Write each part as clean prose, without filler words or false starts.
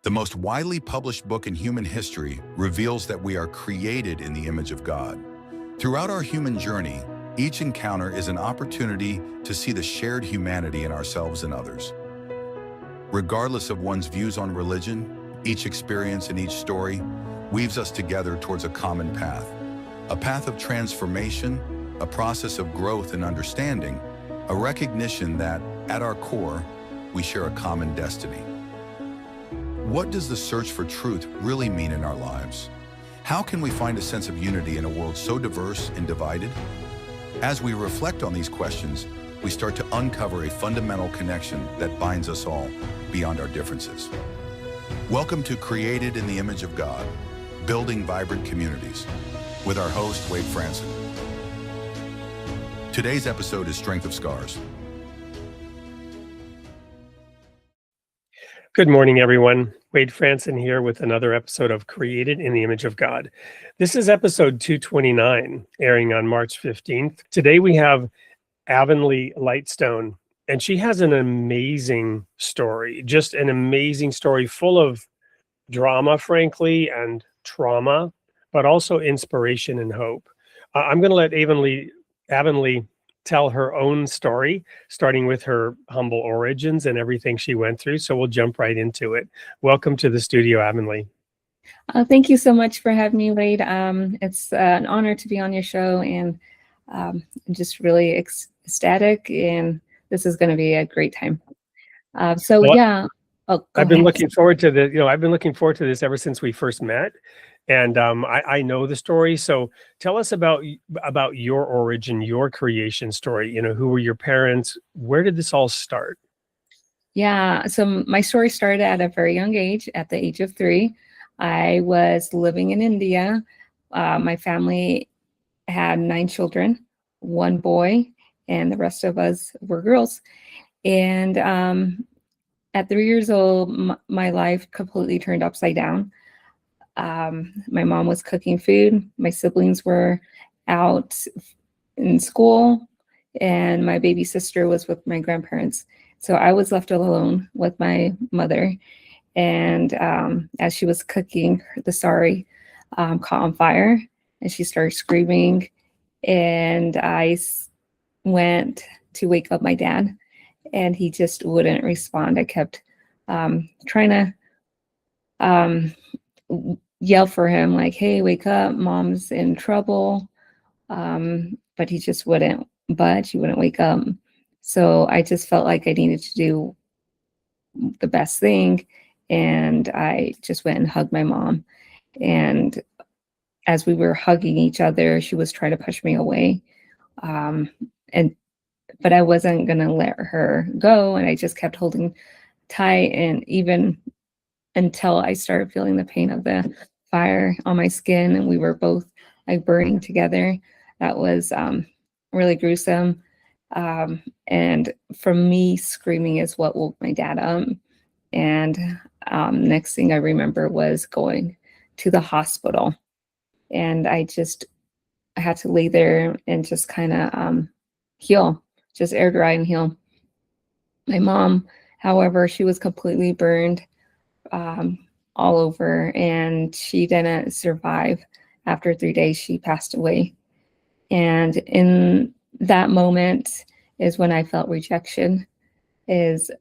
The most widely published book in human history reveals that we are created in the image of God. Throughout our human journey, each encounter is an opportunity to see the shared humanity in ourselves and others. Regardless of one's views on religion, each experience and each story weaves us together towards a common path. A path of transformation, a process of growth and understanding, a recognition that, at our core, we share a common destiny. What does the search for truth really mean in our lives? How can we find a sense of unity in a world so diverse and divided? As we reflect on these questions, we start to uncover a fundamental connection that binds us all beyond our differences. Welcome to Created in the Image of God, Building Vibrant Communities, with our host, Wade Franson. Today's episode is Strength of Scars. Good morning, everyone. Wade Franson here with another episode of Created in the Image of God. This is episode 229, airing on March 15th. Today we have Avonley Lightstone, and she has an amazing story, just an amazing story full of drama, frankly, and trauma, but also inspiration and hope. I'm going to let Avonley tell her own story, starting with her humble origins and everything she went through. So we'll jump right into it. Welcome to the studio, Avonley. Thank you so much for having me, Wade. It's an honor to be on your show, and I'm just really ecstatic, and this is going to be a great time. I've been looking forward to I've been looking forward to this ever since we first met. And I know the story. So tell us about your origin, your creation story. Who were your parents? Where did this all start? Yeah, so my story started at a very young age, at the age of 3. I was living in India. My family had 9 children, 1 boy, and the rest of us were girls. And at 3 years old, my life completely turned upside down. My mom was cooking food. My siblings were out in school, and my baby sister was with my grandparents. So I was left alone with my mother. And as she was cooking, the sari caught on fire, and she started screaming. And I went to wake up my dad, and he just wouldn't respond. I kept trying to yell for him, like, hey, wake up, mom's in trouble. But he just wouldn't budge. He wouldn't wake up. So I just felt like I needed to do the best thing. And I just went and hugged my mom. And as we were hugging each other, she was trying to push me away. But I wasn't going to let her go. And I just kept holding tight. And even until I started feeling the pain of the fire on my skin, and we were both like burning together. That was really gruesome. And from me screaming is what woke my dad up. And next thing I remember was going to the hospital. And I had to lay there and just kind of heal, just air dry and heal. My mom, however, she was completely burned all over, and she didn't survive. After 3 days, she passed away. And in that moment is when I felt rejection. Is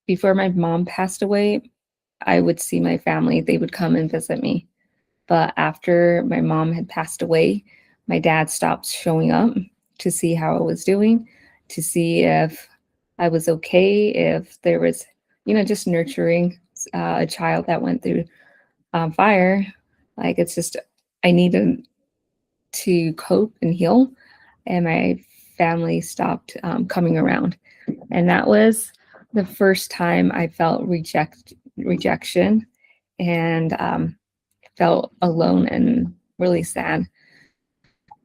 before my mom passed away, I would see my family. They would come and visit me. But after my mom had passed away, my dad stopped showing up to see how I was doing, to see if I was okay, if there was, just nurturing a child that went through fire. Like, it's just, I needed to cope and heal, and my family stopped coming around. And that was the first time I felt rejection and felt alone and really sad.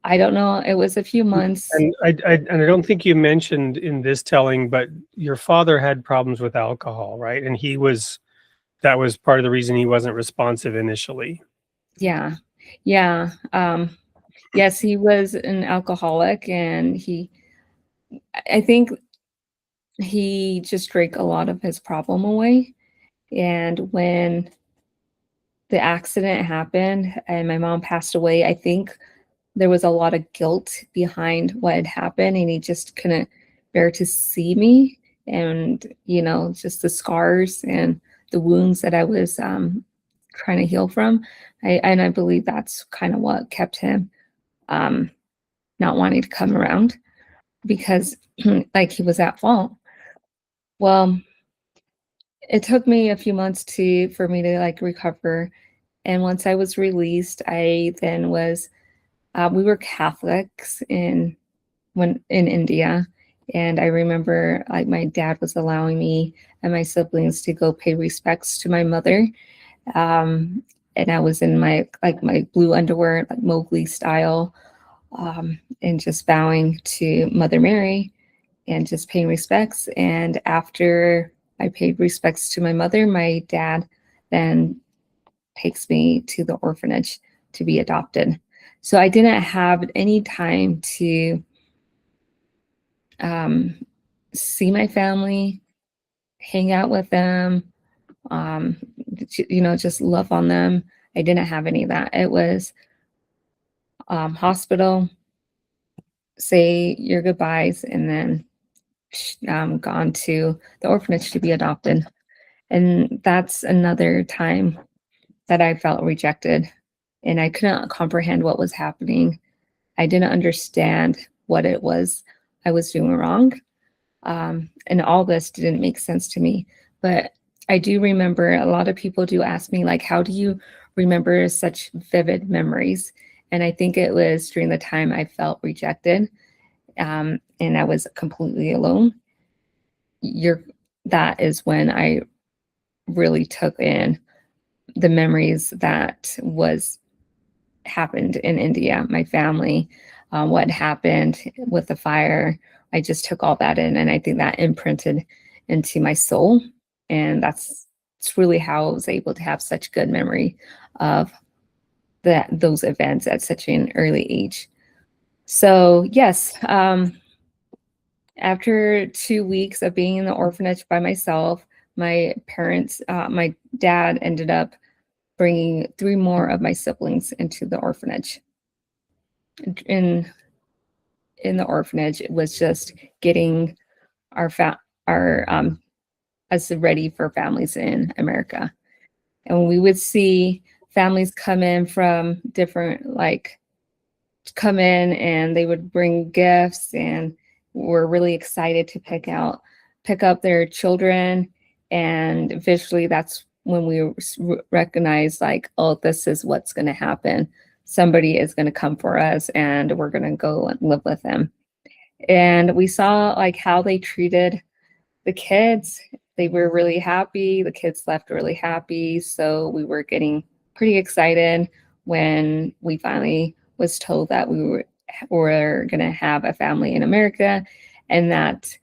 I don't know. It was a few months. And I don't think you mentioned in this telling, but your father had problems with alcohol, right? And that was part of the reason he wasn't responsive initially. Yeah. Yes, he was an alcoholic, and I think he just drank a lot of his problem away. And when the accident happened and my mom passed away, I think there was a lot of guilt behind what had happened, and he just couldn't bear to see me, and just the scars and the wounds that I was trying to heal from. I believe that's kind of what kept him um, not wanting to come around, because like he was at fault. Well, it took me a few months for me to like recover, and once I was released, I then was we were Catholics in India, and I remember like my dad was allowing me and my siblings to go pay respects to my mother, um, and I was in my blue underwear, like Mowgli style, and just bowing to Mother Mary and just paying respects. And after I paid respects to my mother, my dad then takes me to the orphanage to be adopted. So I didn't have any time to see my family, hang out with them, um, just love on them. I didn't have any of that. It was hospital, say your goodbyes, and then gone to the orphanage to be adopted. And that's another time that I felt rejected, and I couldn't comprehend what was happening. I didn't understand what it was I was doing wrong. And all this didn't make sense to me. But I do remember a lot of people do ask me, like, how do you remember such vivid memories? And I think it was during the time I felt rejected, and I was completely alone. That is when I really took in the memories that was happened in India, my family, what happened with the fire. I just took all that in, and I think that imprinted into my soul. And it's really how I was able to have such good memory of those events at such an early age. So yes, after 2 weeks of being in the orphanage by myself, my dad ended up bringing 3 more of my siblings into the orphanage. In the orphanage, it was just getting our us ready for families in America. And we would see families come in from different, like, come in, and they would bring gifts, and we're really excited to pick up their children. And visually, that's when we recognize, like, oh, this is what's going to happen. Somebody is going to come for us, and we're going to go and live with them. And we saw like how they treated the kids. They were really happy. The kids left really happy. So we were getting pretty excited when we finally was told that we were going to have a family in America, and that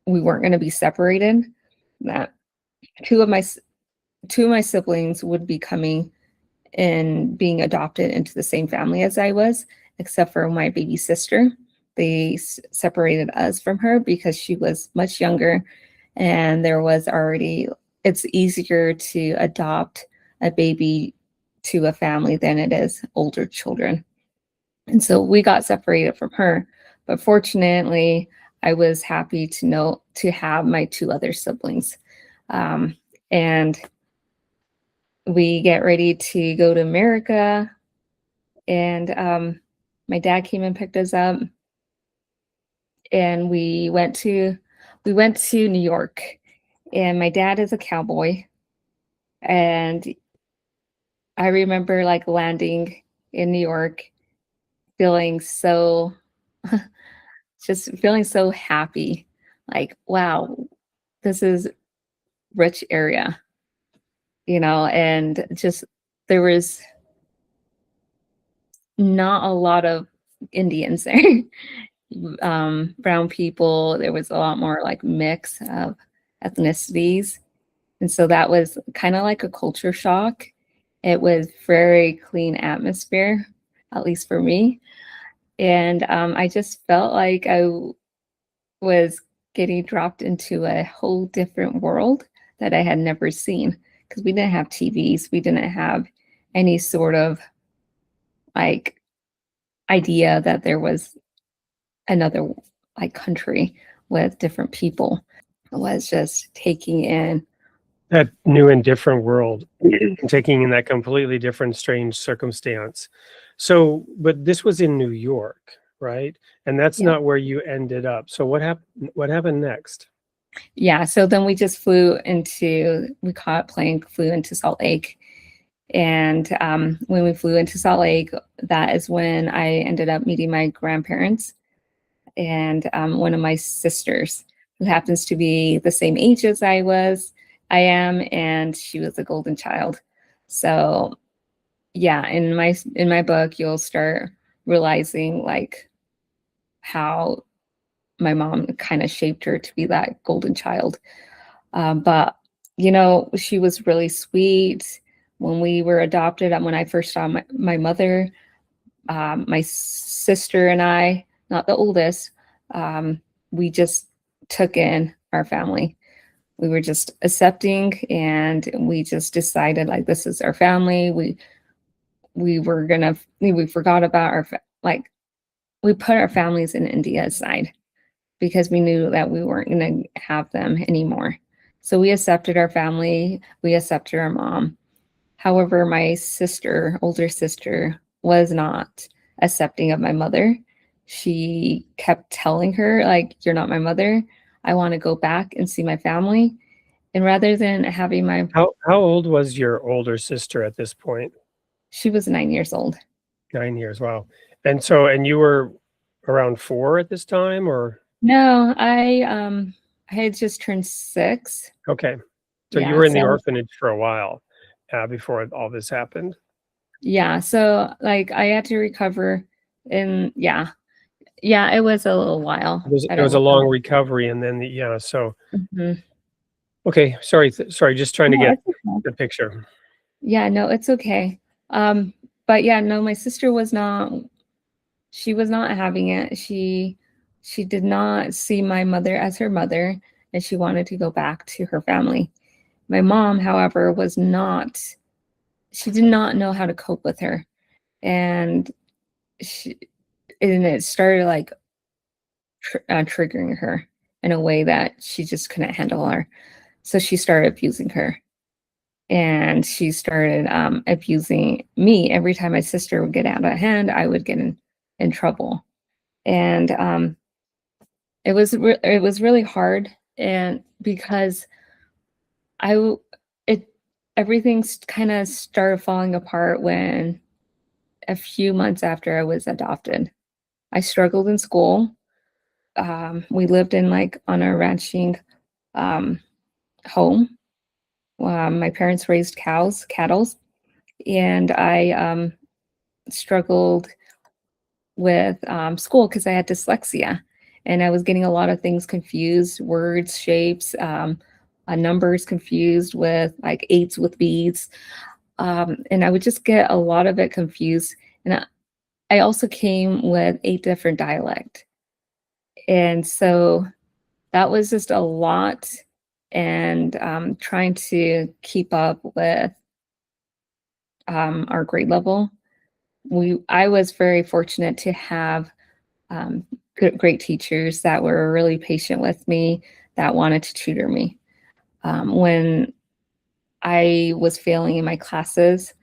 we weren't going to be separated. That two of my siblings would be coming and being adopted into the same family as I was, except for my baby sister. They separated us from her because she was much younger, and it's easier to adopt a baby to a family than it is older children. And so we got separated from her. But fortunately, I was happy to have my 2 other siblings. And we get ready to go to America, and my dad came and picked us up, and we went to New York. And my dad is a cowboy, and I remember like landing in New York, feeling so just feeling so happy, like, wow, this is rich area, and just there was not a lot of Indians there. Brown people, there was a lot more like mix of ethnicities. And so that was kind of like a culture shock. It was very clean atmosphere, at least for me. And I just felt like I was getting dropped into a whole different world that I had never seen, because we didn't have TVs. We didn't have any sort of like idea that there was another like country with different people. It was just taking in. That new and different world, taking in that completely different, strange circumstance. So, but this was in New York, right? And that's Yeah. not where you ended up. So what happened? What happened next? Yeah. So then we just we caught a plane, flew into Salt Lake. And when we flew into Salt Lake, that is when I ended up meeting my grandparents and one of my sisters, who happens to be the same age as I am, and she was a golden child. So yeah, in my book, you'll start realizing like how my mom kind of shaped her to be that golden child. But she was really sweet. When we were adopted, when I first saw my mother, my sister and I, not the oldest, we just took in our family. We were just accepting, and we just decided like this is our family. We forgot about like we put our families in India aside because we knew that we weren't going to have them anymore. So we accepted our family. We accepted our mom. However, my sister, older sister, was not accepting of my mother. She kept telling her, like, you're not my mother. I want to go back and see my family. And rather than having How old was your older sister at this point? she was 9 years old. 9 years. Wow. And you were around 4 at this time, or No, I had just turned 6. okay. So you Yeah, were in the so orphanage for a while before all this happened. yeah, so like I had to recover, and yeah, it was a little while that It I was a was long recovery, and then yeah. So Mhm. okay, sorry, just trying to No, get it's okay. the picture. Yeah, no, it's okay. But yeah, no, my sister she was not having it. She did not see my mother as her mother, and she wanted to go back to her family. My mom, however, she did not know how to cope with her. And she and it started like triggering her in a way that she just couldn't handle her. So she started abusing her. And she started abusing me. Every time my sister would get out of hand, I would get in trouble. And it was really hard, and because I w- it everything kind of started falling apart when a few months after I was adopted. I struggled in school. We lived in like on a ranching um, home. My parents raised cattle, and I struggled with school because I had dyslexia, and I was getting a lot of things confused, words, shapes, numbers confused with like eights with beads, and I would just get a lot of it confused. And I also came with 8 different dialect, and so that was just a lot. And trying to keep up with our grade level. I was very fortunate to have great teachers that were really patient with me, that wanted to tutor me. When I was failing in my classes,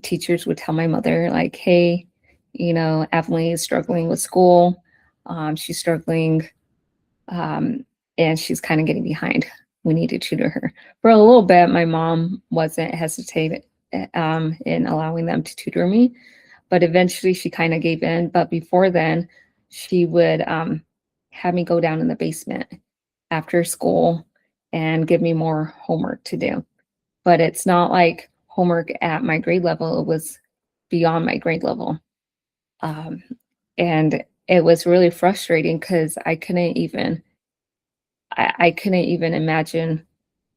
teachers would tell my mother, like, hey, Avonley is struggling with school. She's struggling, and she's kind of getting behind. We need to tutor her. For a little bit, my mom wasn't hesitating in allowing them to tutor me, but eventually she kind of gave in. But before then, she would have me go down in the basement after school and give me more homework to do. But it's not like homework at my grade level, it was beyond my grade level. Um, and it was really frustrating because I couldn't even imagine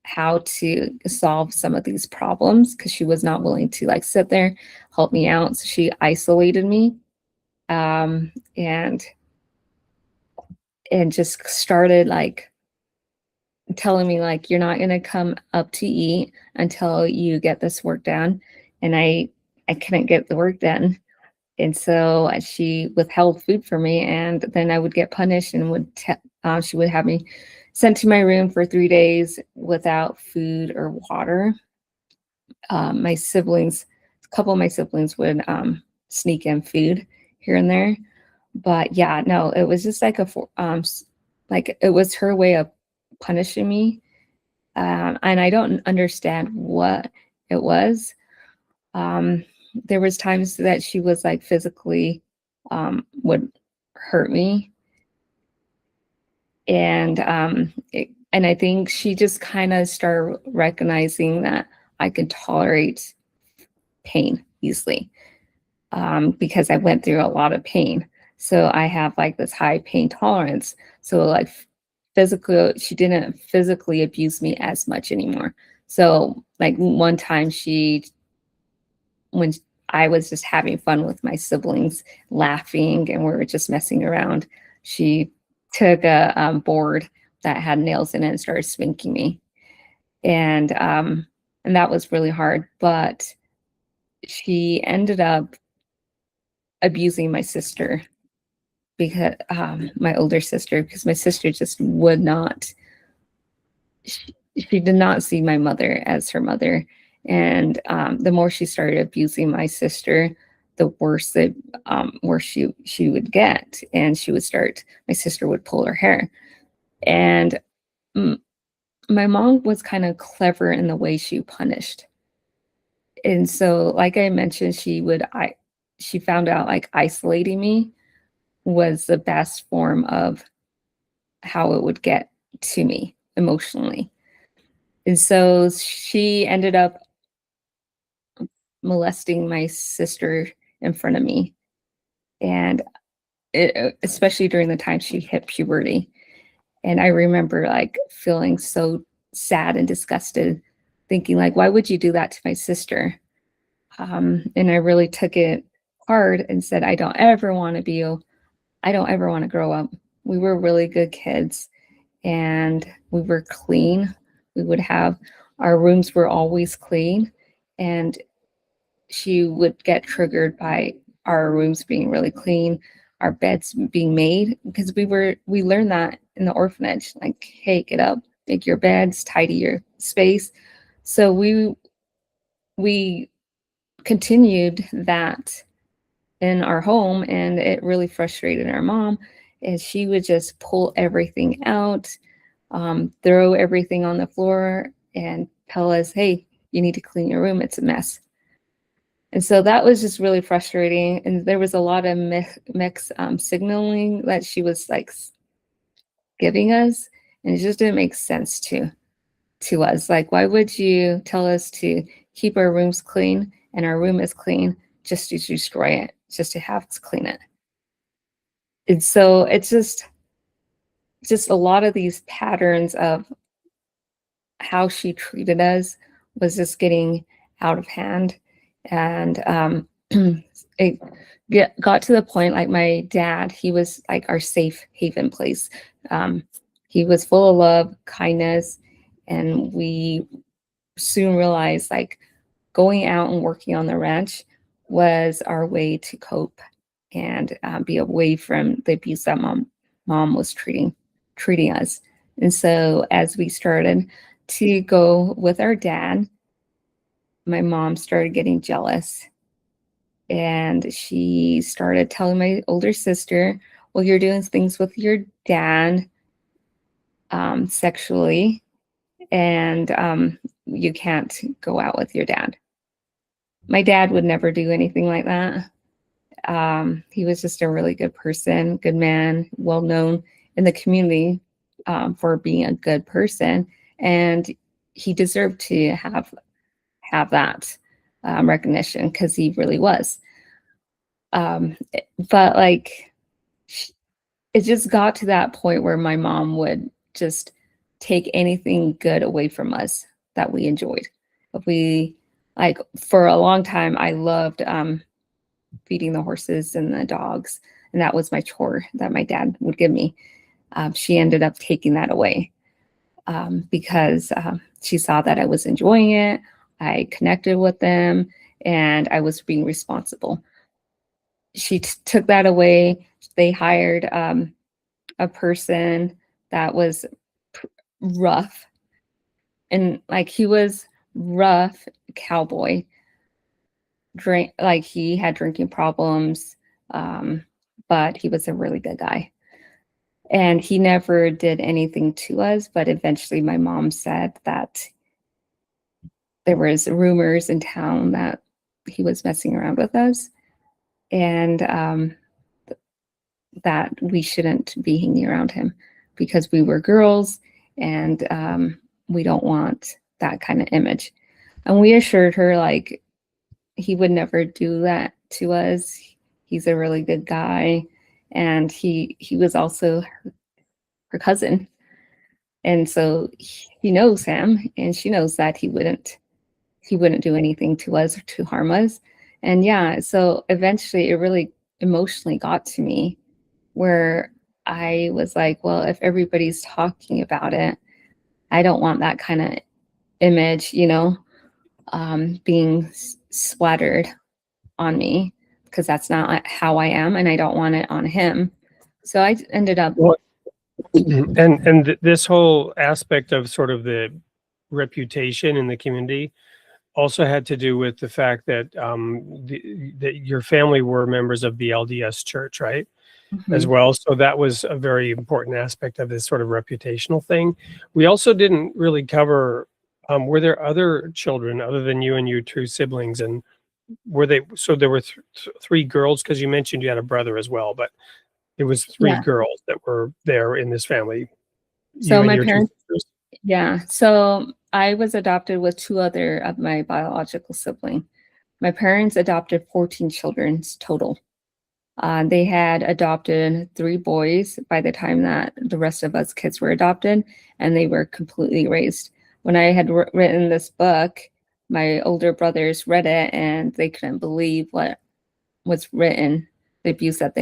how to solve some of these problems because she was not willing to like sit there, help me out. So she isolated me, um, and and just started like telling me like, you're not going to come up to eat until you get this work done. And I couldn't get the work done. And so she withheld food from me, and then I would get punished and she would have me sent to my room for 3 days without food or water. My siblings, a couple of my siblings would sneak in food here and there. But yeah, no, it was just like like it was her way of punishing me. And I don't understand what it was. There was times that she was like physically would hurt me. And and I think she just kind of started recognizing that I could tolerate pain easily, because I went through a lot of pain. So I have like this high pain tolerance. So like physically, she didn't physically abuse me as much anymore. So like one time when I was just having fun with my siblings, laughing, and we were just messing around, she took a board that had nails in it and started spanking me. And that was really hard. But she ended up abusing my sister, because my older sister, because my sister just would not, she did not see my mother as her mother. And the more she started abusing my sister, the worse she would get. And my sister would pull her hair. And my mom was kind of clever in the way she punished. And so, like I mentioned, she found out like isolating me was the best form of how it would get to me emotionally. And so she ended up molesting my sister in front of me. And especially during the time she hit puberty. And I remember like feeling so sad and disgusted, thinking like, why would you do that to my sister? And I really took it hard and said, I don't ever want to grow up. We were really good kids, and we were clean. Our rooms were always clean, and she would get triggered by our rooms being really clean, our beds being made, because we learned that in the orphanage, like, hey, get up, make your beds, tidy your space. So we continued that in our home, and it really frustrated our mom. And she would just pull everything out, throw everything on the floor, and tell us, hey, you need to clean your room, it's a mess. And so that was just really frustrating. And there was a lot of mixed signaling that she was like giving us, and it just didn't make sense to us. Like, why would you tell us to keep our rooms clean, and our room is clean, just to destroy it, just to have to clean it? And so it's just a lot of these patterns of how she treated us was just getting out of hand. And it got to the point, like my dad, he was like our safe haven place. He was full of love, kindness, and we soon realized like going out and working on the ranch was our way to cope and be away from the abuse that mom was treating us. And so as we started to go with our dad, my mom started getting jealous, and she started telling my older sister, well, you're doing things with your dad sexually, and you can't go out with your dad. My dad would never do anything like that. He was just a really good person, good man, well known in the community for being a good person, and he deserved to have that recognition, because he really was. But like, it just got to that point where my mom would just take anything good away from us that we enjoyed. If we, like, for a long time, I loved feeding the horses and the dogs, and that was my chore that my dad would give me. She ended up taking that away. because she saw that I was enjoying it. I connected with them and I was being responsible. She took that away. They hired a person that was rough, and like he was rough cowboy. Drink, like he had drinking problems, but he was a really good guy. And he never did anything to us, but eventually my mom said that there was rumors in town that he was messing around with us, and that we shouldn't be hanging around him because we were girls, and we don't want that kind of image. And we assured her like he would never do that to us. He's a really good guy, and he was also her cousin, and so he knows him, and she knows that he wouldn't do anything to us or to harm us. And yeah, so eventually it really emotionally got to me where I was like, well, if everybody's talking about it, I don't want that kind of image, being splattered on me, because that's not how I am, and I don't want it on him. So I ended up. Well, and this whole aspect of sort of the reputation in the community also had to do with the fact that that your family were members of the LDS Church, right? As well. So that was a very important aspect of this sort of reputational thing. We also didn't really cover, were there other children other than you and your two siblings? And were they, so there were three girls, because you mentioned you had a brother as well, but it was three Yeah. girls that were there in this family. So my two parents, sisters. yeah. So I was adopted with two other of my biological siblings. My parents adopted 14 children total. They had adopted 3 boys by the time that the rest of us kids were adopted, and they were completely raised. When I had written this book, my older brothers read it and they couldn't believe what was written, the abuse that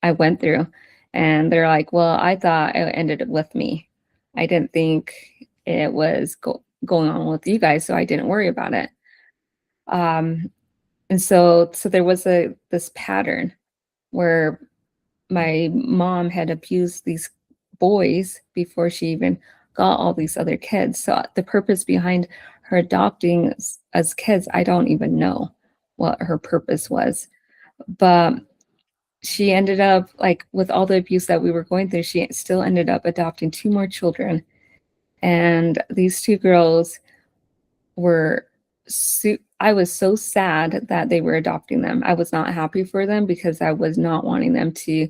I went through. And they're like, well, I thought it ended with me. I didn't think it was going on with you guys, so I didn't worry about it. And so there was this pattern where my mom had abused these boys before she even got all these other kids. So the purpose behind her adopting as kids, I don't even know what her purpose was. But she ended up, like, with all the abuse that we were going through, she still ended up adopting 2 more children. And these 2 girls were I was so sad that they were adopting them. I was not happy for them because I was not wanting them to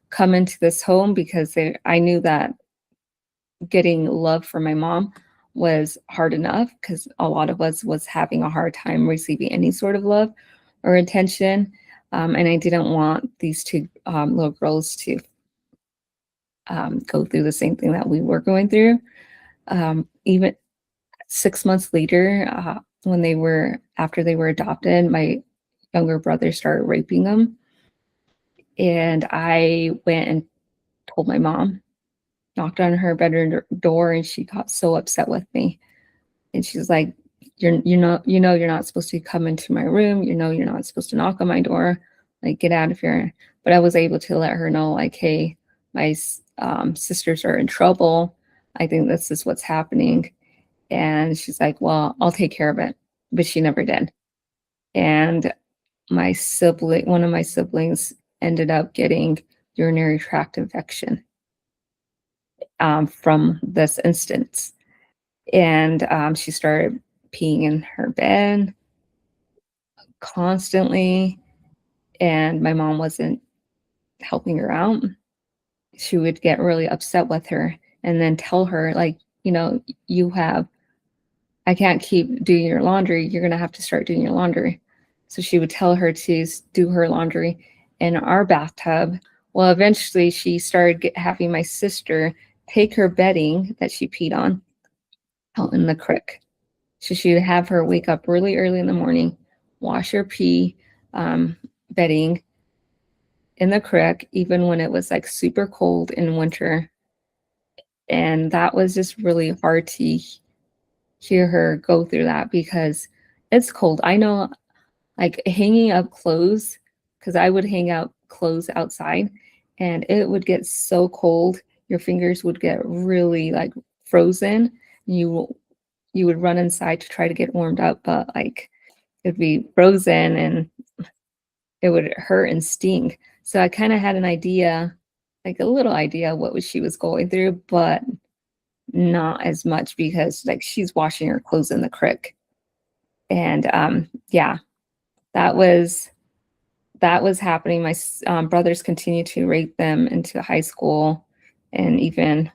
come into this home, because I knew that getting love from my mom was hard enough, because a lot of us was having a hard time receiving any sort of love or attention. And I didn't want these 2 little girls to go through the same thing that we were going through. Even 6 months later, after they were adopted, my younger brother started raping them. And I went and told my mom, knocked on her bedroom door, and she got so upset with me. And she's like, you're not supposed to come into my room. You're not supposed to knock on my door. Like, get out of here. But I was able to let her know, like, hey, my sisters are in trouble. I think this is what's happening. And she's like, well, I'll take care of it. But she never did. And one of my siblings ended up getting urinary tract infection from this instance. And she started peeing in her bed constantly. And my mom wasn't helping her out. She would get really upset with her and then tell her, like, I can't keep doing your laundry. You're going to have to start doing your laundry. So she would tell her to do her laundry in our bathtub. Well, eventually she started having my sister take her bedding that she peed on out in the creek. So she would have her wake up really early in the morning, wash her pee bedding in the creek, even when it was like super cold in winter. And that was just really hard to hear her go through that because it's cold. I know, like hanging up clothes, because I would hang out clothes outside and it would get so cold. Your fingers would get really like frozen. You would run inside to try to get warmed up, but like it'd be frozen and it would hurt and sting. So I kind of had an idea, like a little idea what she was going through, but not as much because like she's washing her clothes in the creek. And yeah, that was happening. My brothers continued to rate them into high school and even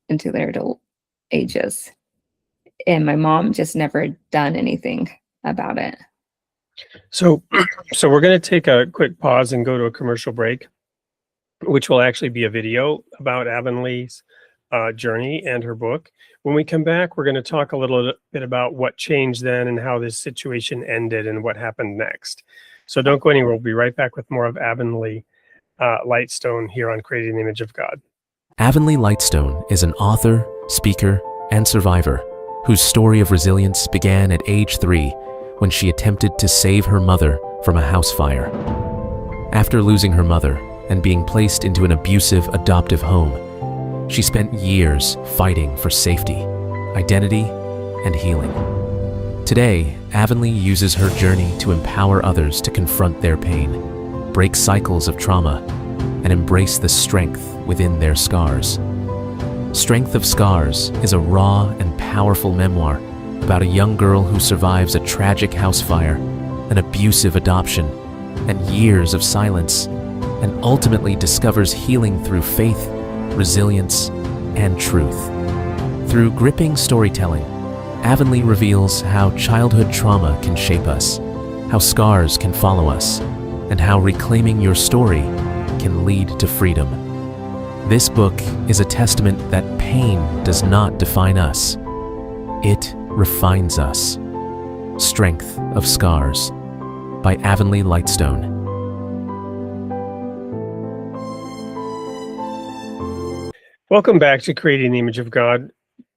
into their adult ages. And my mom just never done anything about it. So, so we're going to take a quick pause and go to a commercial break, which will actually be a video about Avonley's journey and her book. When we come back, we're going to talk a little bit about what changed then and how this situation ended and what happened next. So don't go anywhere. We'll be right back with more of Avonley Lightstone here on Creating the Image of God. Avonley Lightstone is an author, speaker, and survivor whose story of resilience began at age 3 when she attempted to save her mother from a house fire. After losing her mother and being placed into an abusive adoptive home, she spent years fighting for safety, identity, and healing. Today, Avonley uses her journey to empower others to confront their pain, break cycles of trauma, and embrace the strength within their scars. Strength of Scars is a raw and powerful memoir about a young girl who survives a tragic house fire, an abusive adoption, and years of silence, and ultimately discovers healing through faith, resilience, and truth. Through gripping storytelling, Avonley reveals how childhood trauma can shape us, how scars can follow us, and how reclaiming your story can lead to freedom. This book is a testament that pain does not define us. It refines us. Strength of Scars by Avonley Lightstone. Welcome back to Creating the Image of God.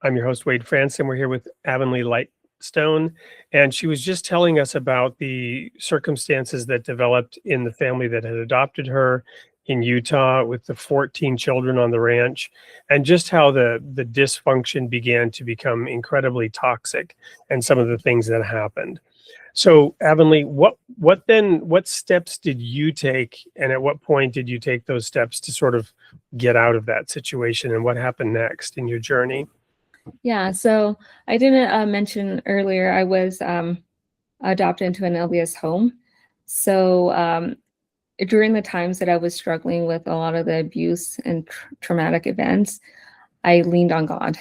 I'm your host, Wade Franson. We're here with Avonley Lightstone, and she was just telling us about the circumstances that developed in the family that had adopted her in Utah with the 14 children on the ranch, and just how the dysfunction began to become incredibly toxic and some of the things that happened. So Avonley, what steps did you take, and at what point did you take those steps to sort of get out of that situation, and what happened next in your journey? Yeah, so I didn't mention earlier, I was adopted into an LDS home. So during the times that I was struggling with a lot of the abuse and traumatic events, I leaned on God.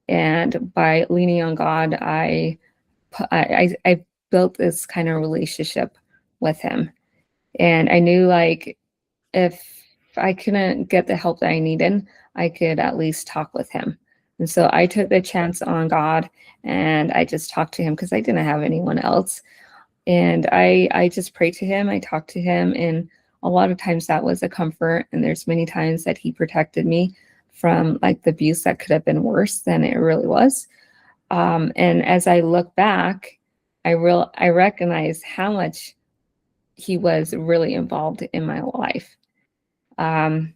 And by leaning on God, I built this kind of relationship with him. And I knew like if I couldn't get the help that I needed, I could at least talk with him. And so I took the chance on God and I just talked to him because I didn't have anyone else. And I just prayed to him. I talked to him, and a lot of times that was a comfort. And there's many times that he protected me from like the abuse that could have been worse than it really was. And as I look back, I recognize how much he was really involved in my life. What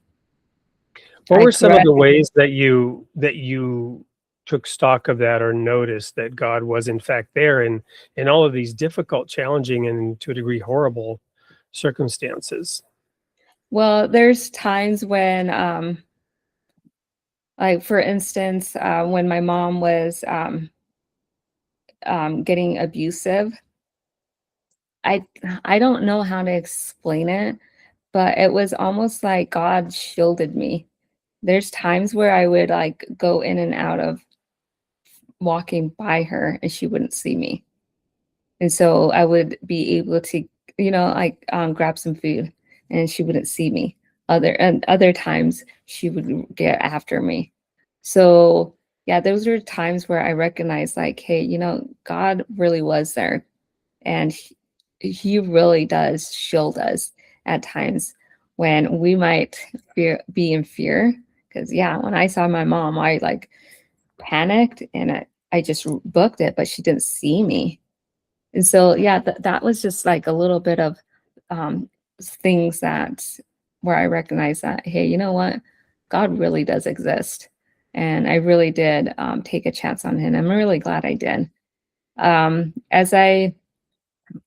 were some of the ways that you took stock of that or noticed that God was in fact there in all of these difficult, challenging, and to a degree horrible circumstances? Well, there's times when, like for instance, when my mom was getting abusive, I don't know how to explain it, but it was almost like God shielded me. There's times where I would like go in and out of walking by her and she wouldn't see me. And so I would be able to, like grab some food and she wouldn't see me. Other times she would get after me. So yeah, those are times where I recognized like, hey, God really was there. And he really does shield us at times when we might be in fear, Because yeah, when I saw my mom, I like panicked and I just booked it, but she didn't see me. And so yeah, that was just like a little bit of um, things that where I recognized that, hey, you know what, God really does exist, and I really did take a chance on him. I'm really glad I did. As I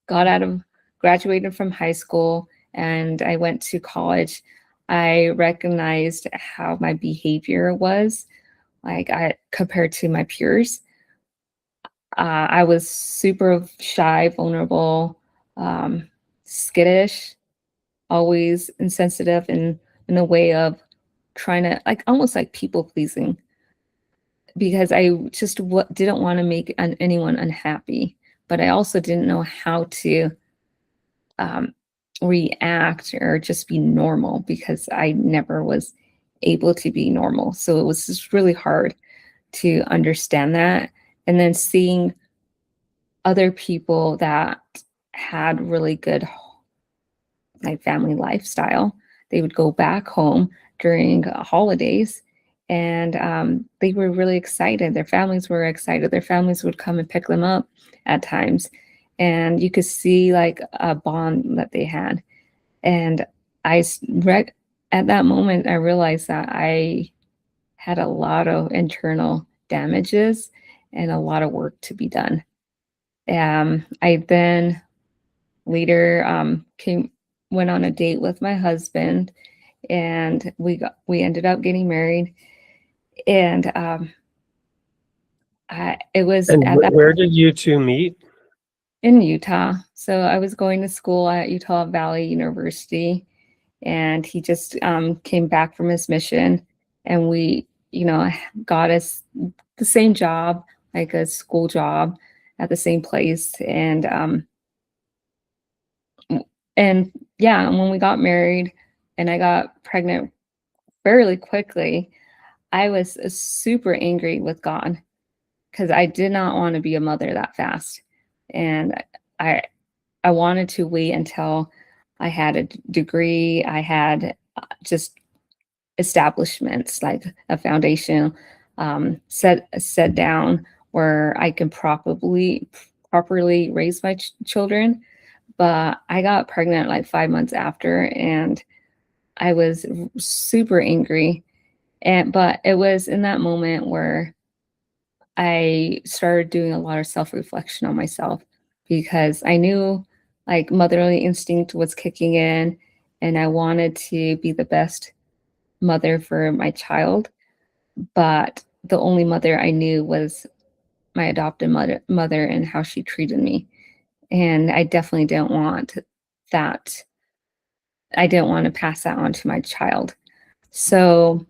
got out of graduated from high school and I went to college, I recognized how my behavior was like I compared to my peers. I was super shy, vulnerable, skittish, always insensitive in a way of trying to like almost like people pleasing because I just didn't want to make anyone unhappy, but I also didn't know how to um, react or just be normal because I never was able to be normal. So it was just really hard to understand that. And then seeing other people that had really good like family lifestyle, they would go back home during holidays and they were really excited. Their families were excited. Their families would come and pick them up at times. And you could see like a bond that they had. And at that moment, I realized that I had a lot of internal damages and a lot of work to be done. I then later went on a date with my husband, and we ended up getting married. And it was And at that where did you two meet? in Utah. So I was going to school at Utah Valley University, and he just came back from his mission, and we, got us the same job, like a school job at the same place, and yeah, when we got married, and I got pregnant fairly quickly, I was super angry with God because I did not want to be a mother that fast, and I I wanted to wait until I had a degree. I had just establishments like a foundation set down where I can properly raise my children. But I got pregnant like 5 months after, and I was super angry. But it was in that moment where I started doing a lot of self-reflection on myself because I knew like motherly instinct was kicking in and I wanted to be the best mother for my child. But the only mother I knew was my adopted mother and how she treated me. And I definitely didn't want that. I didn't want to pass that on to my child. So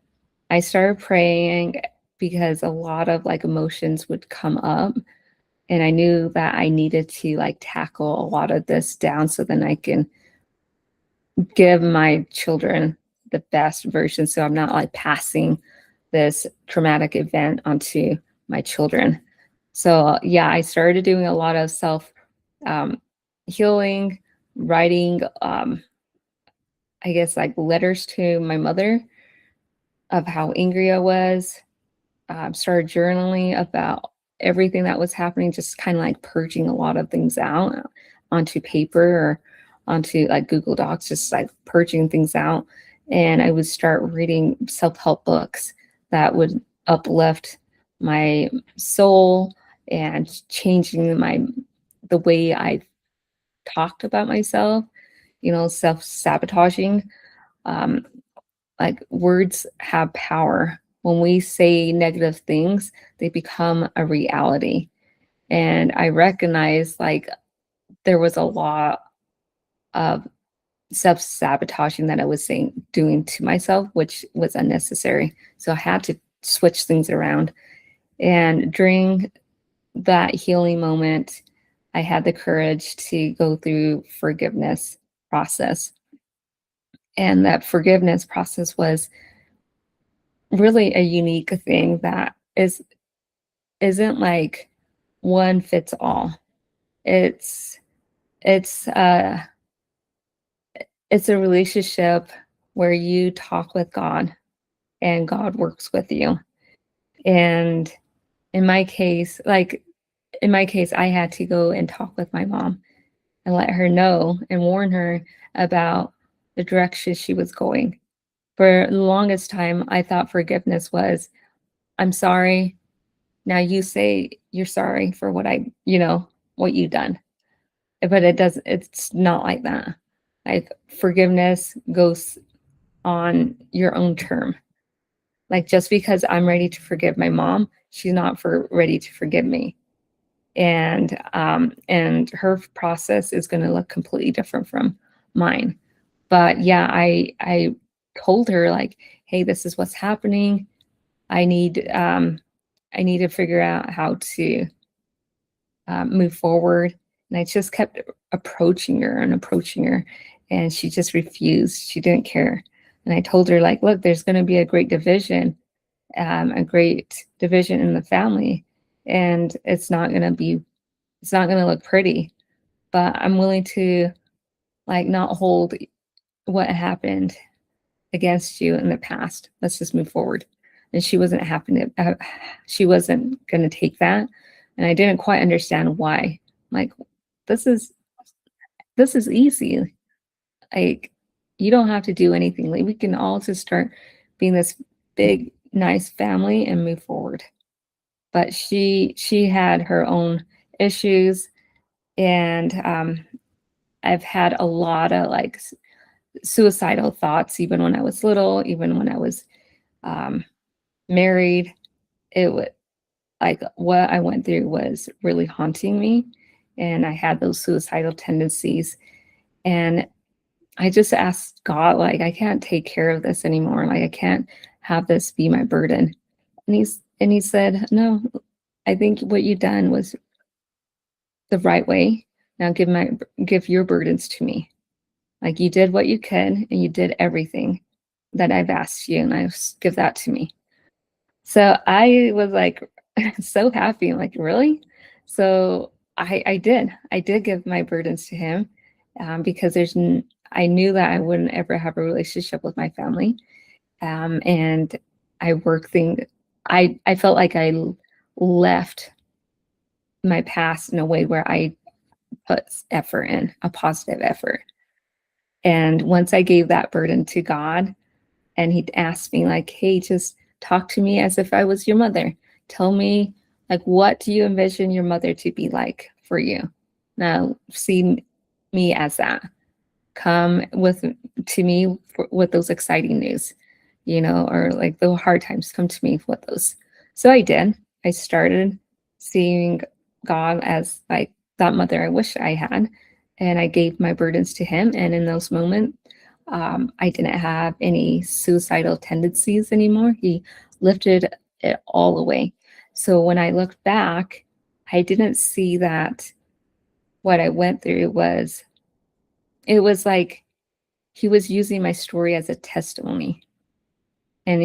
I started praying because a lot of like emotions would come up, and I knew that I needed to like tackle a lot of this down so then I can give my children the best version so I'm not like passing this traumatic event onto my children. So yeah, I started doing a lot of self healing, writing I guess like letters to my mother of how angry I was. Started journaling about everything that was happening, just kind of like purging a lot of things out onto paper or onto like Google Docs, just like purging things out. And I would start reading self-help books that would uplift my soul and changing the way I talked about myself, self-sabotaging. Um, like words have power. When we say negative things, they become a reality. And I recognize like there was a lot of self-sabotaging that I was doing to myself, which was unnecessary. So I had to switch things around. And during that healing moment, I had the courage to go through forgiveness process. And that forgiveness process was really a unique thing that isn't like one fits all. It's it's uh it's a relationship where you talk with God and God works with you. And in my case, I had to go and talk with my mom and let her know and warn her about the direction she was going. For the longest time, I thought forgiveness was, I'm sorry. Now you say you're sorry for what what you've done. But it's not like that. Like, forgiveness goes on your own term. Like, just because I'm ready to forgive my mom, she's not ready to forgive me. And her process is going to look completely different from mine. But yeah, I told her, like, hey, this is what's happening. I need to figure out how to move forward. And I just kept approaching her, and she just refused. She didn't care. And I told her, like, look, there's going to be a great division in the family, and it's not going to look pretty. But I'm willing to, like, not hold what happened against you in the past. Let's just move forward. And she wasn't she wasn't going to take that. And I didn't quite understand why. Like, this is easy. Like, you don't have to do anything. Like, we can all just start being this big, nice family and move forward. But she had her own issues, and I've had a lot of, like, suicidal thoughts, even when I was little, even when I was married. It would, like, what I went through was really haunting me, and I had those suicidal tendencies. And I just asked God, like, I can't take care of this anymore. Like, I can't have this be my burden. And he said, no, I think what you've done was the right way. Now give your burdens to me. Like, you did what you could, and you did everything that I've asked you, and I give that to me. So I was, like, so happy. I'm like, really? So I did give my burdens to him, because I knew that I wouldn't ever have a relationship with my family. And I felt like I left my past in a way where I put effort in, a positive effort. And once I gave that burden to God, and he asked me, like, hey, just talk to me as if I was your mother. Tell me, like, what do you envision your mother to be like for you? Now, see me as that. Come to me with those exciting news, or, like, the hard times, come to me with those. So I did. I started seeing God as, like, that mother I wish I had, and I gave my burdens to him. And in those moments, I didn't have any suicidal tendencies anymore. He lifted it all away. So when I looked back, I didn't see that what I went through it was like he was using my story as a testimony. And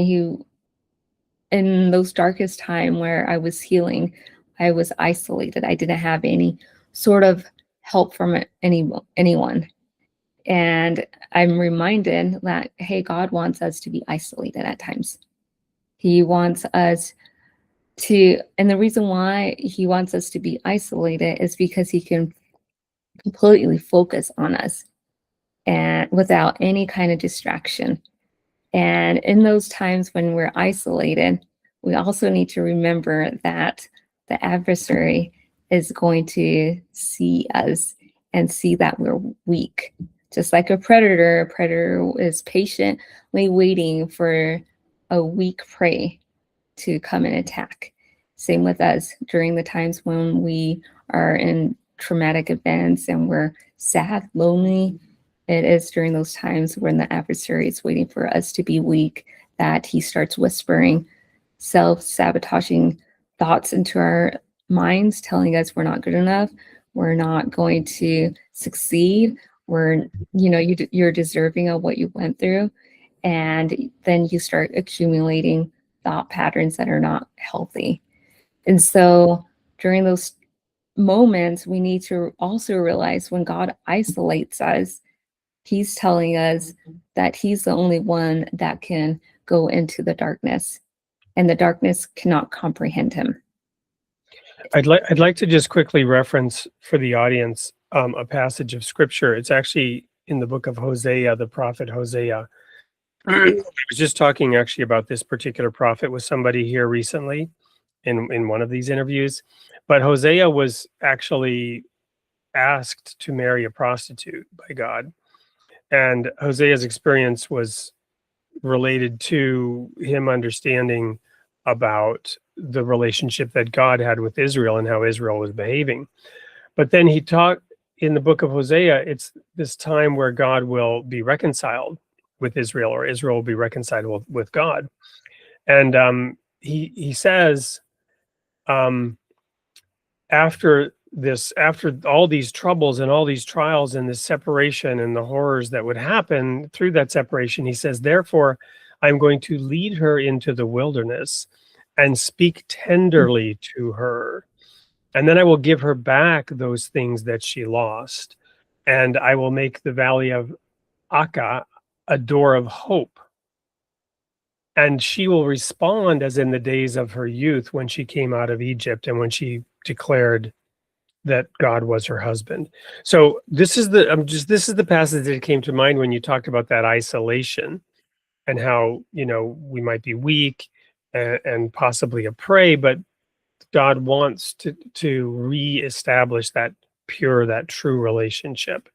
in those darkest time where I was healing, I was isolated. I didn't have any sort of help from anyone. And I'm reminded that, hey, God wants us to be isolated at times. He wants us to, and the reason why he wants us to be isolated is because he can completely focus on us and without any kind of distraction. And in those times when we're isolated, we also need to remember that the adversary is going to see us and see that we're weak. Just like a predator is patiently waiting for a weak prey to come and attack. Same with us during the times when we are in traumatic events and we're sad, lonely. It is during those times when the adversary is waiting for us to be weak that he starts whispering self-sabotaging thoughts into our minds, telling us we're not good enough, we're not going to succeed, you're deserving of what you went through. And then you start accumulating thought patterns that are not healthy. And so during those moments, we need to also realize when God isolates us, he's telling us that he's the only one that can go into the darkness, and the darkness cannot comprehend him. I'd like to just quickly reference for the audience a passage of scripture. It's actually in the book of Hosea, the prophet Hosea. I was just talking actually about this particular prophet with somebody here recently in one of these interviews. But Hosea was actually asked to marry a prostitute by God. And Hosea's experience was related to him understanding about the relationship that God had with Israel and how Israel was behaving. But then he talked in the book of Hosea, it's this time where God will be reconciled with Israel, or Israel will be reconciled with God. And he says, after all these troubles and all these trials and this separation and the horrors that would happen through that separation, he says, therefore, I'm going to lead her into the wilderness and speak tenderly to her. And then I will give her back those things that she lost. And I will make the valley of Akka a door of hope. And she will respond as in the days of her youth when she came out of Egypt and when she declared that God was her husband. So this is the passage that came to mind when you talked about that isolation and how, we might be weak and possibly a prey, but God wants to reestablish that pure, that true relationship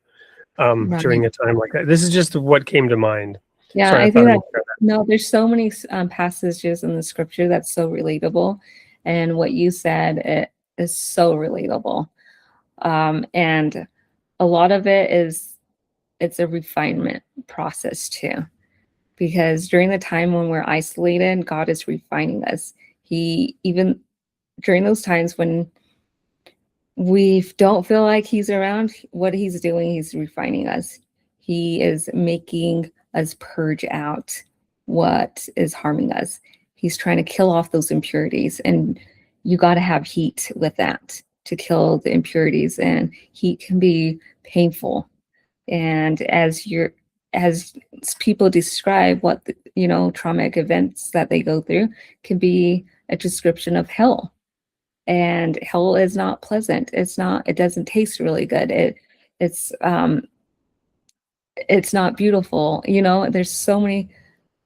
during a time like that. This is just what came to mind. Yeah, Sorry, I think no, there's so many passages in the scripture that's so relatable, and what you said, it is so relatable. And a lot of it's a refinement process too, because during the time when we're isolated, God is refining us. Even during those times when we don't feel like he's around, what he's doing, he's refining us. He is making us purge out what is harming us. He's trying to kill off those impurities, and you got to have heat with that to kill the impurities, and heat can be painful. And as people describe what traumatic events that they go through, can be a description of hell. And hell is not pleasant. It doesn't taste really good. It's not beautiful. There's so many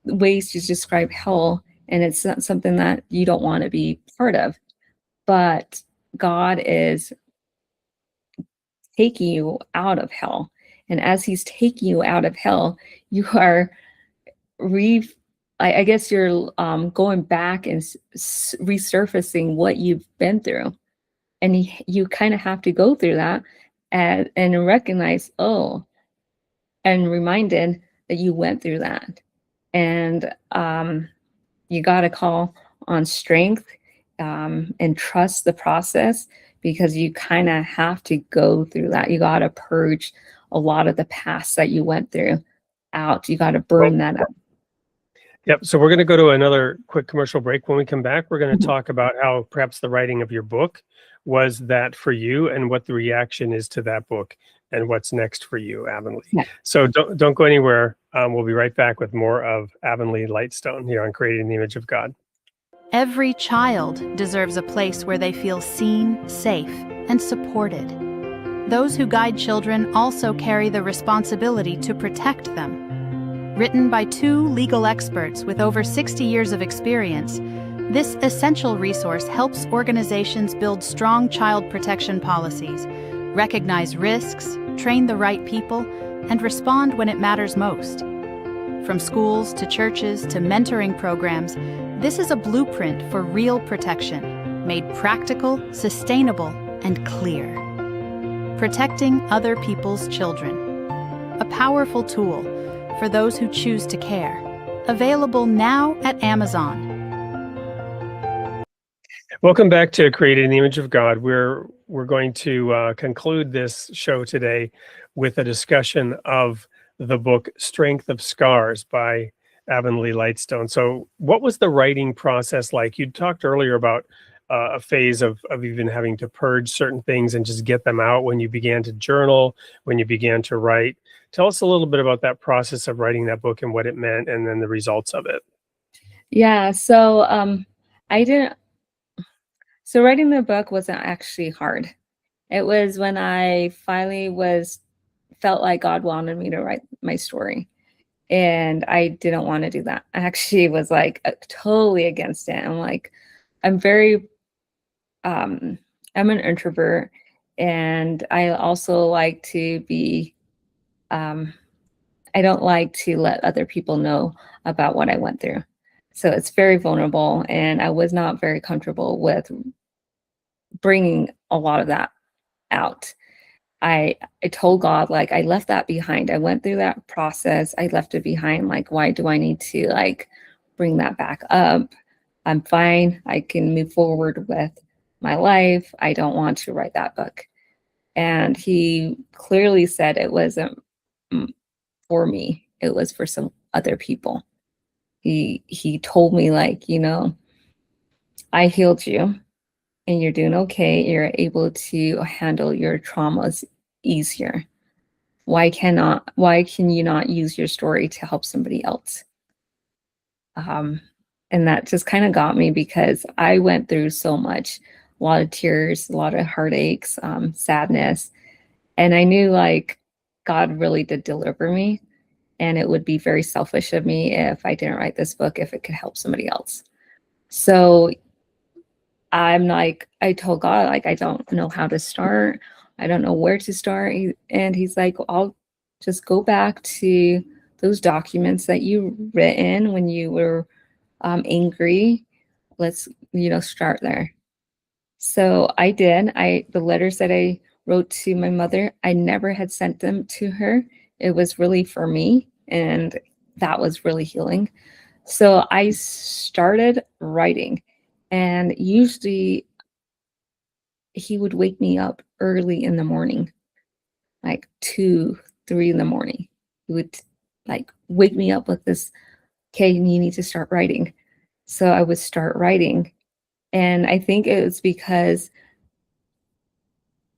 ways to describe hell, and it's not something that you don't want to be part of. But God is taking you out of hell. And as he's taking you out of hell, you are I guess you're going back and resurfacing what you've been through. And you kind of have to go through that and recognize, and reminded that you went through that. And you got to call on strength and trust the process, because you kind of have to go through that. You got to purge a lot of the past that you went through out. You got to burn that up. Yep. So we're going to go to another quick commercial break. When we come back, we're going to talk about how perhaps the writing of your book was that for you, and what the reaction is to that book, and what's next for you, Avonley. Yeah. So don't go anywhere. We'll be right back with more of Avonley Lightstone here on Created in the Image of God. Every child deserves a place where they feel seen, safe, and supported. Those who guide children also carry the responsibility to protect them. Written by 2 legal experts with over 60 years of experience, this essential resource helps organizations build strong child protection policies, recognize risks, train the right people, and respond when it matters most. From schools to churches to mentoring programs, this is a blueprint for real protection, made practical, sustainable, and clear. Protecting other people's children. A powerful tool for those who choose to care. Available now at Amazon. Welcome back to Created in the Image of God. We're going to conclude this show today with a discussion of the book Strength of Scars by Avonley Lightstone. So what was the writing process like? You talked earlier about a phase of even having to purge certain things and just get them out when you began to journal, when you began to write. Tell us a little bit about that process of writing that book and what it meant, and then the results of it. Yeah, so I didn't so writing the book wasn't actually hard. It was when I finally felt like God wanted me to write my story. And I didn't want to do that. I actually was like totally against it. I'm like, I'm very I'm an introvert, and I also like to be I don't like to let other people know about what I went through. So it's very vulnerable, and I was not very comfortable with bringing a lot of that out. I told God, like, I left that behind. I went through that process. I left it behind. Like, why do I need to like bring that back up? I'm fine. I can move forward with my life. I don't want to write that book. And he clearly said it wasn't for me. It was for some other people. He told me, like, I healed you and you're doing okay. You're able to handle your traumas easier. Why can you not use your story to help somebody else? And that just kind of got me, because I went through so much, a lot of tears, a lot of heartaches, sadness. And I knew, like, God really did deliver me. And it would be very selfish of me if I didn't write this book, if it could help somebody else. So I told God, like, I don't know how to start. I don't know where to start. And he's like, I'll just go back to those documents that you written when you were angry. Let's, start there. So I did. The letters that I wrote to my mother, I never had sent them to her. It was really for me, and that was really healing. So I started writing, and usually he would wake me up early in the morning, like 2, 3 in the morning. He would like wake me up with this, okay, you need to start writing. So I would start writing. And I think it was because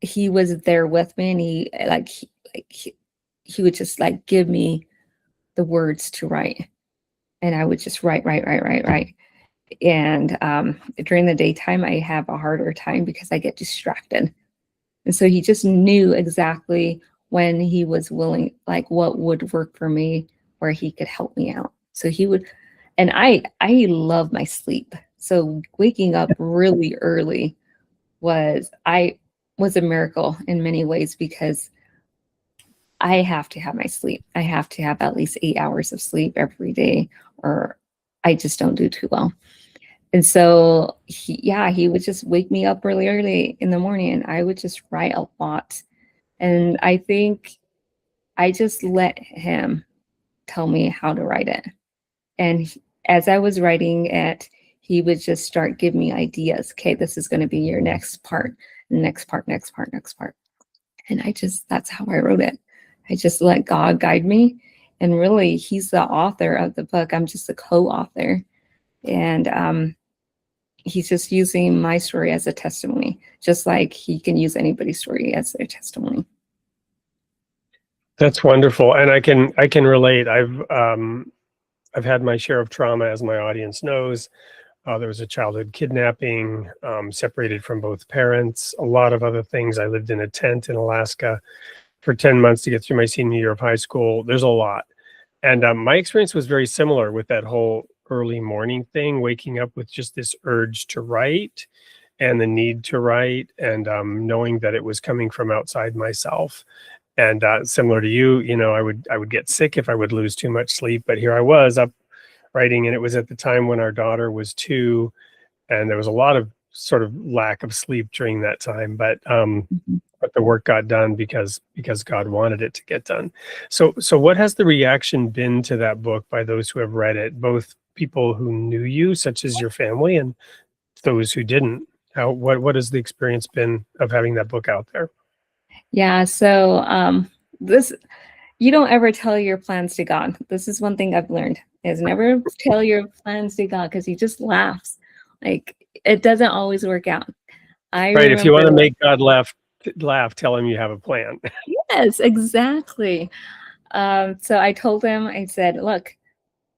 he was there with me, and he would just like give me the words to write. And I would just write. And during the daytime, I have a harder time because I get distracted. And so he just knew exactly when he was willing, like what would work for me, where he could help me out. So he would, and I love my sleep. So waking up really early was a miracle in many ways, because I have to have my sleep. I have to have at least 8 hours of sleep every day, or I just don't do too well. And so he would just wake me up really early in the morning, and I would just write a lot. And I think I just let him tell me how to write it. And as I was writing it, he would just start giving me ideas. Okay, this is going to be your next part, next part. And that's how I wrote it. I just let God guide me. And really, he's the author of the book. I'm just the co-author. And he's just using my story as a testimony, just like he can use anybody's story as their testimony. That's wonderful. And I can relate. I've had my share of trauma, as my audience knows. There was a childhood kidnapping, separated from both parents, a lot of other things. I lived in a tent in Alaska for 10 months to get through my senior year of high school. There's a lot. And my experience was very similar with that whole early morning thing, waking up with just this urge to write and the need to write, and knowing that it was coming from outside myself. And similar to you, I would get sick if I would lose too much sleep. But here I was up writing, and it was at the time when our daughter was 2, and there was a lot of sort of lack of sleep during that time. But the work got done because God wanted it to get done. So what has the reaction been to that book by those who have read it, both people who knew you, such as your family, and those who didn't? What has the experience been of having that book out there? Yeah, so you don't ever tell your plans to God. This is one thing I've learned, is never tell your plans to God, because he just laughs. Like, it doesn't always work out. Right. If you want to make God laugh, tell him you have a plan. Yes, exactly. So I told him, I said, look,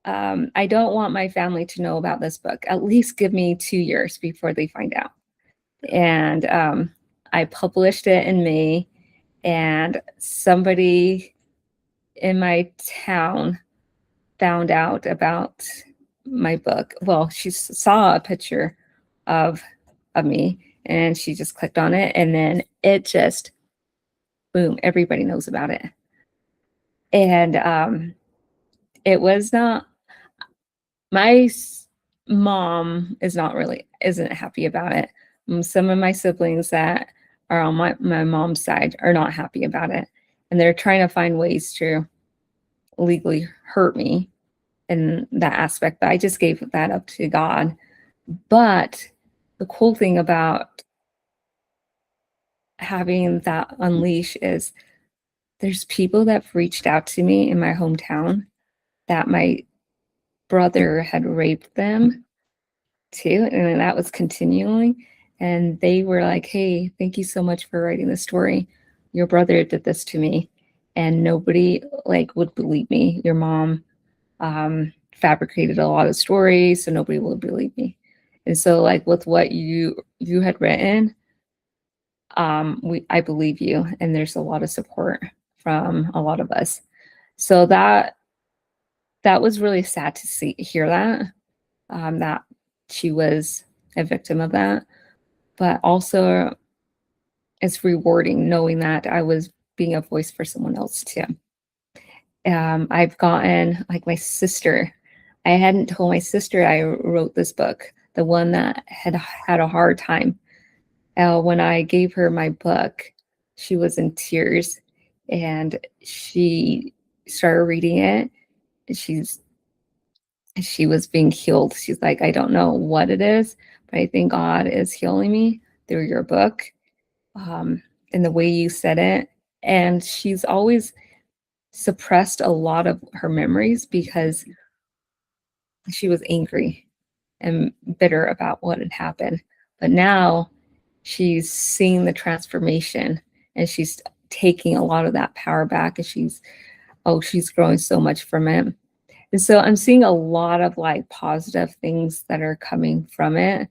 I don't want my family to know about this book. At least give me 2 years before they find out. And I published it in May, and somebody in my town found out about my book. Well, she saw a picture of me, and she just clicked on it, and then it just, boom, everybody knows about it. And it was not, my mom isn't happy about it. Some of my siblings that are on my mom's side are not happy about it, and they're trying to find ways to legally hurt me in that aspect. But I just gave that up to God. But the cool thing about having that unleash is there's people that have reached out to me in my hometown that my brother had raped them too, and that was continuing. And they were like, hey, thank you so much for writing the story. Your brother did this to me, and nobody would believe me. Your mom fabricated a lot of stories, so nobody would believe me. And so with what you had written, I believe you, and there's a lot of support from a lot of us. So that was really sad to hear that she was a victim of that. But also it's rewarding knowing that I was being a voice for someone else too. I've gotten my sister. I hadn't told my sister I wrote this book, the one that had a hard time. When I gave her my book, she was in tears, and she started reading it. She was being healed. She's like, I don't know what it is, but I think God is healing me through your book, and the way you said it. And she's always suppressed a lot of her memories because she was angry and bitter about what had happened. But now she's seeing the transformation, and she's taking a lot of that power back, and she's growing so much from it. And so I'm seeing a lot of positive things that are coming from it.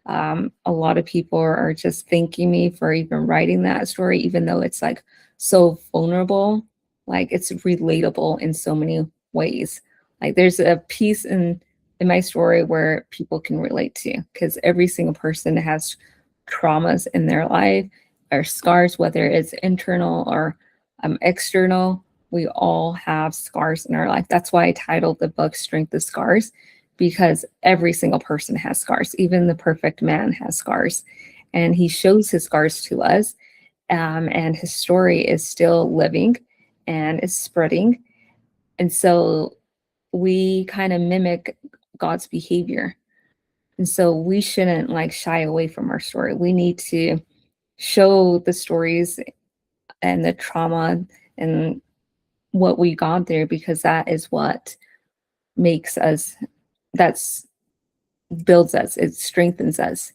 A lot of people are just thanking me for even writing that story, even though it's so vulnerable. It's relatable in so many ways. There's a piece in my story where people can relate to, because every single person has traumas in their life or scars, whether it's internal or external. We all have scars in our life. That's why I titled the book Strength of Scars, because every single person has scars. Even the perfect man has scars, and he shows his scars to us. And his story is still living and is spreading. And so we kind of mimic God's behavior. And so we shouldn't shy away from our story. We need to show the stories and the trauma and what we got there, because that is what makes us, builds us, it strengthens us,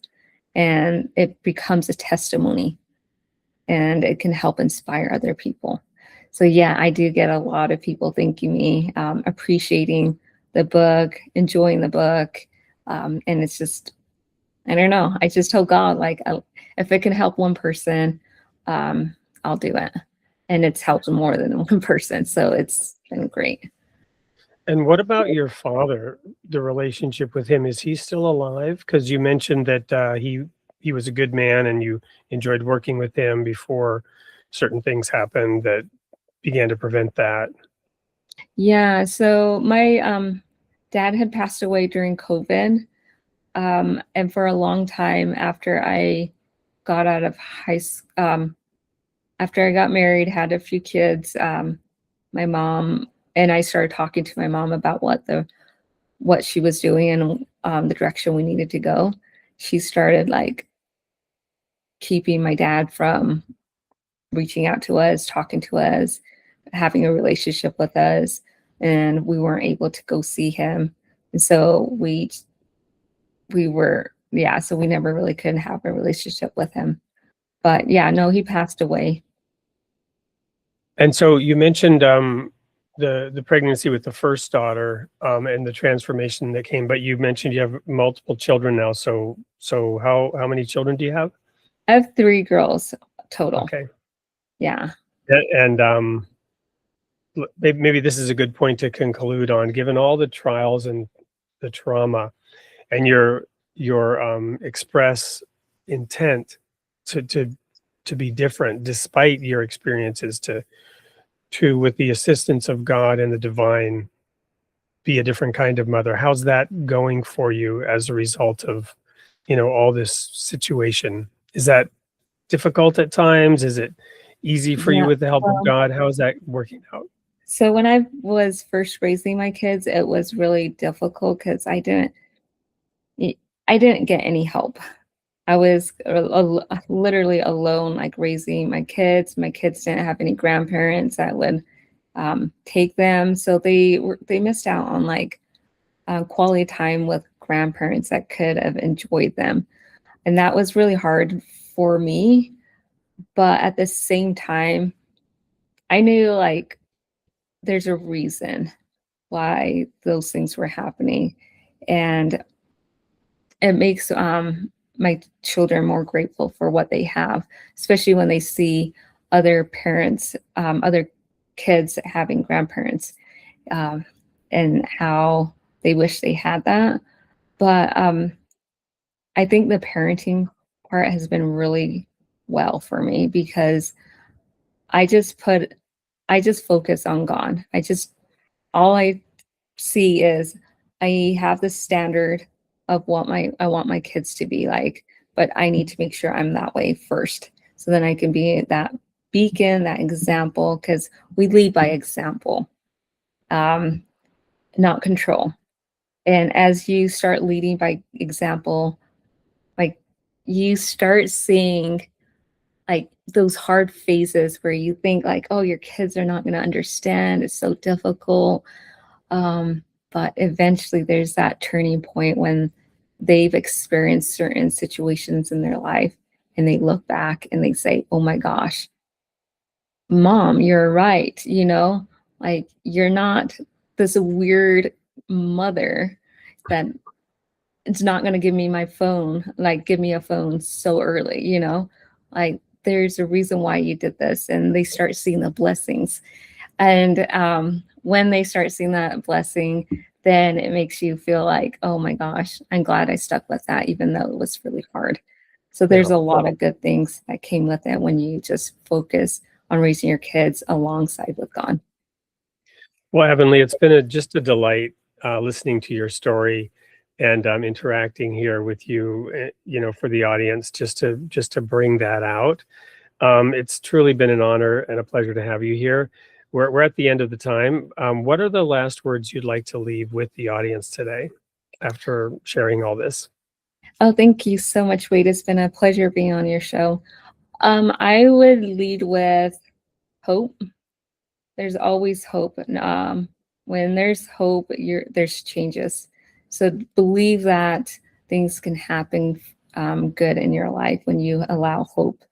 and it becomes a testimony, and it can help inspire other people. So yeah, I do get a lot of people thanking me, appreciating the book, enjoying the book. And it's just, I don't know. I just told God, if it can help one person, I'll do it. And it's helped more than one person. So it's been great. And what about your father, the relationship with him? Is he still alive? Because you mentioned that he was a good man and you enjoyed working with him before certain things happened that began to prevent that. Yeah. So my dad had passed away during COVID. And for a long time after I got out of high school, after I got married, had a few kids, my mom and I started talking to my mom about what she was doing and the direction we needed to go. She started keeping my dad from reaching out to us, talking to us, having a relationship with us, and we weren't able to go see him. And so we never really could have a relationship with him. But yeah, no, he passed away. And so you mentioned the pregnancy with the first daughter, and the transformation that came, but you mentioned you have multiple children now. So how many children do you have? I have 3 girls total. Okay. Yeah. And maybe this is a good point to conclude on, given all the trials and the trauma and your express intent to be different despite your experiences, to with the assistance of God and the divine, be a different kind of mother. How's that going for you as a result of, all this situation? Is that difficult at times? Is it easy for you Yeah. with the help of God? How is that working out? So when I was first raising my kids, it was really difficult because I didn't get any help. I was literally alone, like raising my kids. My kids didn't have any grandparents that would take them, so they missed out on like quality time with grandparents that could have enjoyed them, and that was really hard for me. But at the same time, I knew like there's a reason why those things were happening, and it makes my children more grateful for what they have, especially when they see other parents, other kids having grandparents, and how they wish they had that. But I think the parenting part has been really well for me because I just focus on God. All I see is I have the standard of what I want my kids to be like, but I need to make sure I'm that way first, so then I can be that beacon, that example, because we lead by example, not control. And as you start leading by example, like you start seeing like those hard phases where you think like, oh, your kids are not going to understand. It's so difficult. But eventually there's that turning point when they've experienced certain situations in their life and they look back and they say, oh my gosh, Mom, you're right. Like you're not this weird mother that it's not going to give me my phone, like give me a phone so early, like there's a reason why you did this. And they start seeing the blessings. And when they start seeing that blessing, then it makes you feel like, oh my gosh, I'm glad I stuck with that, even though it was really hard. So there's a lot of good things that came with it when you just focus on raising your kids alongside with God. Well, Avonley, it's been just a delight listening to your story and interacting here with you, for the audience, just to bring that out. It's truly been an honor and a pleasure to have you here. We're at the end of the time. What are the last words you'd like to leave with the audience today after sharing all this? Oh, thank you so much, Wade. It's been a pleasure being on your show. I would lead with hope. There's always hope. And when there's hope, there's changes. So believe that things can happen good in your life when you allow hope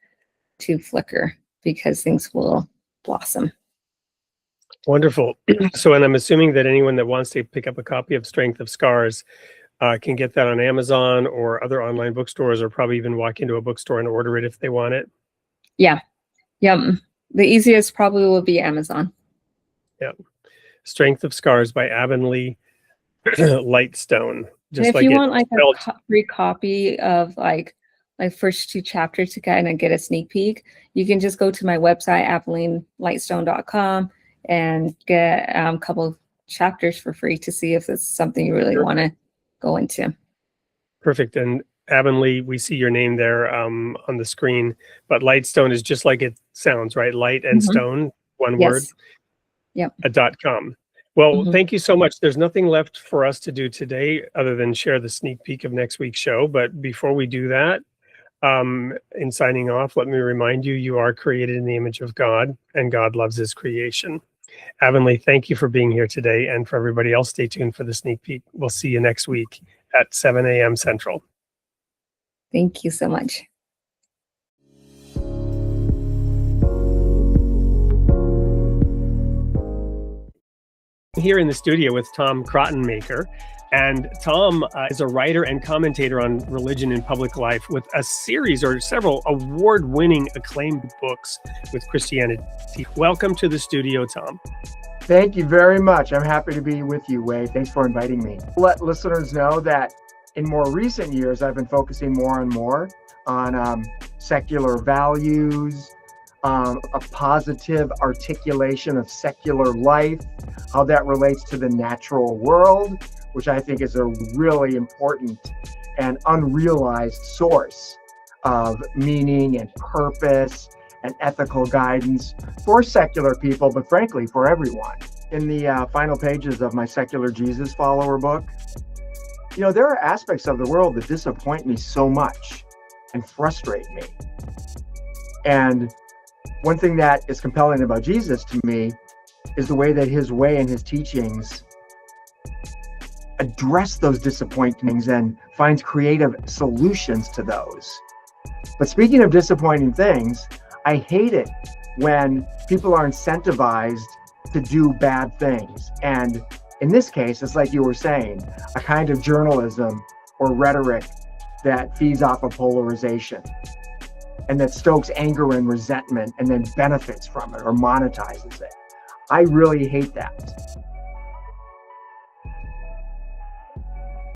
to flicker, because things will blossom. Wonderful. So, and I'm assuming that anyone that wants to pick up a copy of Strength of Scars can get that on Amazon or other online bookstores, or probably even walk into a bookstore and order it if they want it. Yeah. Yep. The easiest probably will be Amazon. Yeah. Strength of Scars by Avonley Lightstone. And if you want like a free copy of like my first 2 chapters to kind of get a sneak peek, you can just go to my website, avonleylightstone.com, and get a couple of chapters for free to see if it's something you really want to go into. Perfect. And Avonley, we see your name there on the screen, but Lightstone is just like it sounds, right? Light and stone, one word. Yep. .com. Well, thank you so much. There's nothing left for us to do today other than share the sneak peek of next week's show. But before we do that, in signing off, let me remind you, you are created in the image of God, and God loves his creation. Avonley, thank you for being here today. And for everybody else, stay tuned for the sneak peek. We'll see you next week at 7 a.m. Central. Thank you so much. here in the studio with Tom Crottenmaker. And Tom is a writer and commentator on religion in public life with a series or several award-winning acclaimed books with Christianity. Welcome to the studio, Tom. Thank you very much. I'm happy to be with you, Wade. Thanks for inviting me. Let listeners know that in more recent years, I've been focusing more on secular values, a positive articulation of secular life, how that relates to the natural world, which I think is a really important and unrealized source of meaning and purpose and ethical guidance for secular people, but frankly, for everyone. In the final pages of my Secular Jesus Follower book, there are aspects of the world that disappoint me so much and frustrate me. And one thing that is compelling about Jesus to me is the way that his way and his teachings address those disappointments and finds creative solutions to those. But speaking of disappointing things, I hate it when people are incentivized to do bad things. And in this case, it's like you were saying, a kind of journalism or rhetoric that feeds off of polarization and that stokes anger and resentment and then benefits from it or monetizes it. I really hate that.